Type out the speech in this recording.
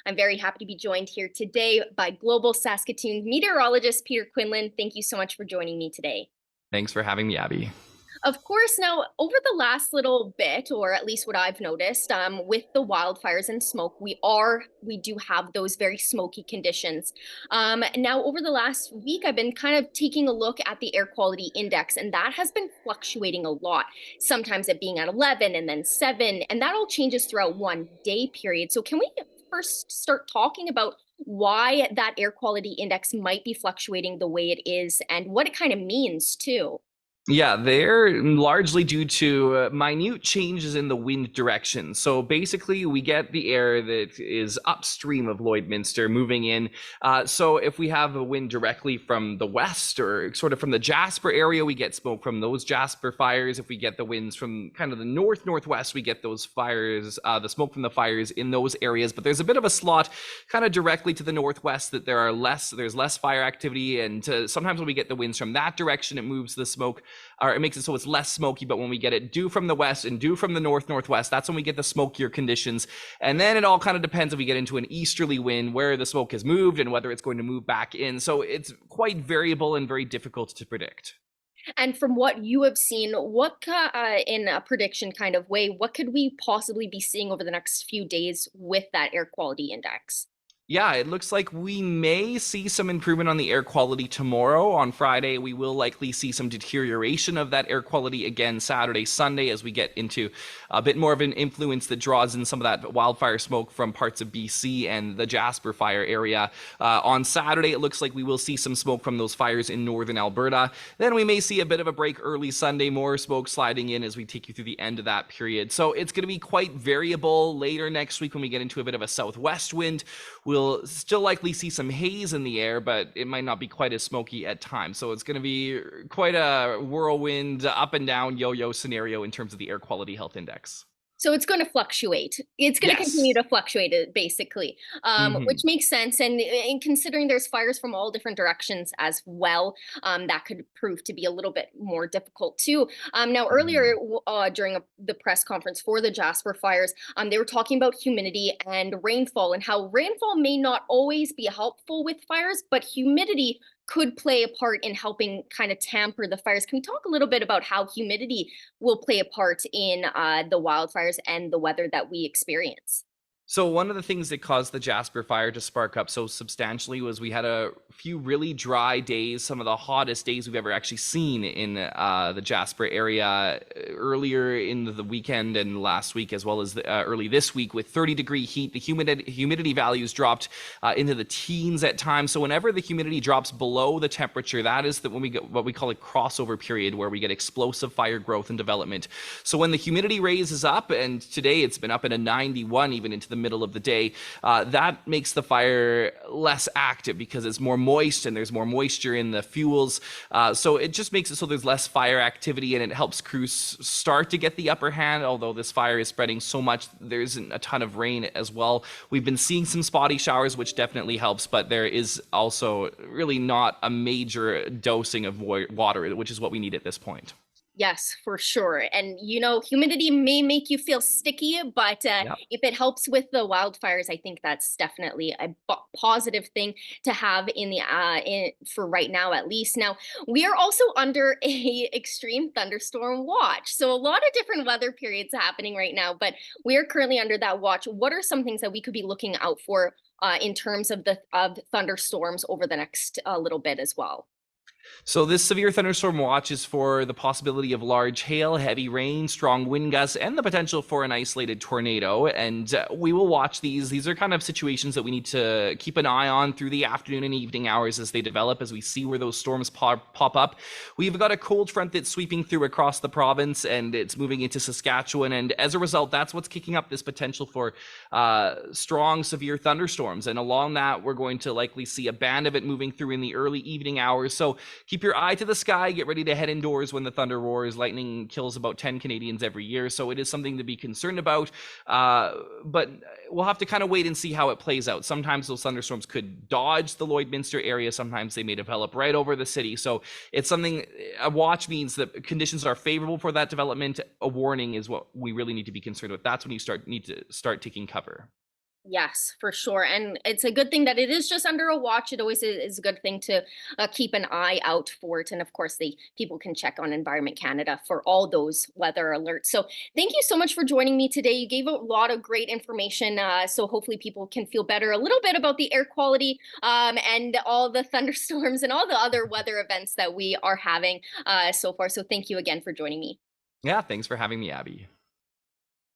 I'm very happy to be joined here today by Global Saskatoon meteorologist Peter Quinlan. Thank you so much for joining me today. Thanks for having me, Abby. Of course, now over the last little bit, or at least what I've noticed, with the wildfires and smoke, we do have those very smoky conditions. Now over the last week, I've been kind of taking a look at the air quality index, and that has been fluctuating a lot. Sometimes it being at 11 and then 7, and that all changes throughout one day period. So can we first start talking about why that air quality index might be fluctuating the way it is and what it kind of means too? Yeah, they're largely due to minute changes in the wind direction. So basically, we get the air that is upstream of Lloydminster moving in. So if we have a wind directly from the west or sort of from the Jasper area, we get smoke from those Jasper fires. If we get the winds from kind of the northwest, we get those fires, the smoke from the fires in those areas. But there's a bit of a slot kind of directly to the northwest that there's less fire activity. And sometimes when we get the winds from that direction, it moves the smoke, or it makes it so it's less smoky. But when we get it due from the west and due from the northwest, that's when we get the smokier conditions. And then it all kind of depends if we get into an easterly wind where the smoke has moved and whether it's going to move back in. So it's quite variable and very difficult to predict. And from what you have seen, in a prediction kind of way, what could we possibly be seeing over the next few days with that air quality index? Yeah, it looks like we may see some improvement on the air quality tomorrow. On Friday, we will likely see some deterioration of that air quality again Saturday, Sunday, as we get into a bit more of an influence that draws in some of that wildfire smoke from parts of BC and the Jasper fire area. On Saturday, it looks like we will see some smoke from those fires in northern Alberta. Then we may see a bit of a break early Sunday, more smoke sliding in as we take you through the end of that period. So it's going to be quite variable later next week when we get into a bit of a southwest wind. We'll still likely see some haze in the air, but it might not be quite as smoky at times. So it's going to be quite a whirlwind, up and down yo-yo scenario in terms of the air quality health index. So it's going to fluctuate. It's going to continue Yes. to fluctuate, basically, which Hmm. makes sense. And in considering there's fires from all different directions as well, that could prove to be a little bit more difficult too. Now, earlier during the press conference for the Jasper fires, they were talking about humidity and rainfall and how rainfall may not always be helpful with fires, but humidity could play a part in helping kind of tamper the fires. Can we talk a little bit about how humidity will play a part in the wildfires and the weather that we experience? So one of the things that caused the Jasper fire to spark up so substantially was we had a few really dry days, some of the hottest days we've ever actually seen in the Jasper area earlier in the weekend and last week, as well as early this week, with 30-degree heat. The humidity values dropped into the teens at times. So whenever the humidity drops below the temperature, that is when we get what we call a crossover period, where we get explosive fire growth and development. So when the humidity raises up, and today it's been up in a 91 even into the middle of the day, that makes the fire less active because it's more moist and there's more moisture in the fuels. So it just makes it so there's less fire activity, and it helps crews start to get the upper hand. Although this fire is spreading so much, there isn't a ton of rain as well. We've been seeing some spotty showers, which definitely helps, but there is also really not a major dosing of water, which is what we need at this point. Yes, for sure. And humidity may make you feel sticky, but Yeah. if it helps with the wildfires, I think that's definitely a positive thing to have for right now, at least. Now, we are also under a extreme thunderstorm watch, so a lot of different weather periods happening right now. But we are currently under that watch. What are some things that we could be looking out for in terms of the of thunderstorms over the next little bit as well? So this severe thunderstorm watch is for the possibility of large hail, heavy rain, strong wind gusts, and the potential for an isolated tornado. And we will watch these. These are kind of situations that we need to keep an eye on through the afternoon and evening hours as they develop, as we see where those storms pop up. We've got a cold front that's sweeping through across the province, and it's moving into Saskatchewan. And as a result, that's what's kicking up this potential for strong, severe thunderstorms. And along that, we're going to likely see a band of it moving through in the early evening hours. So keep your eye to the sky. Get ready to head indoors when the thunder roars. Lightning kills about 10 Canadians every year, so it is something to be concerned about. But we'll have to kind of wait and see how it plays out. Sometimes those thunderstorms could dodge the Lloydminster area. Sometimes they may develop right over the city. So it's something, a watch means that conditions are favorable for that development. A warning is what we really need to be concerned with. That's when you need to start taking cover. Yes, for sure. And it's a good thing that it is just under a watch. It always is a good thing to keep an eye out for it. And of course, people can check on Environment Canada for all those weather alerts. So thank you so much for joining me today. You gave a lot of great information. So hopefully people can feel better a little bit about the air quality and all the thunderstorms and all the other weather events that we are having so far. So thank you again for joining me. Yeah, thanks for having me, Abby.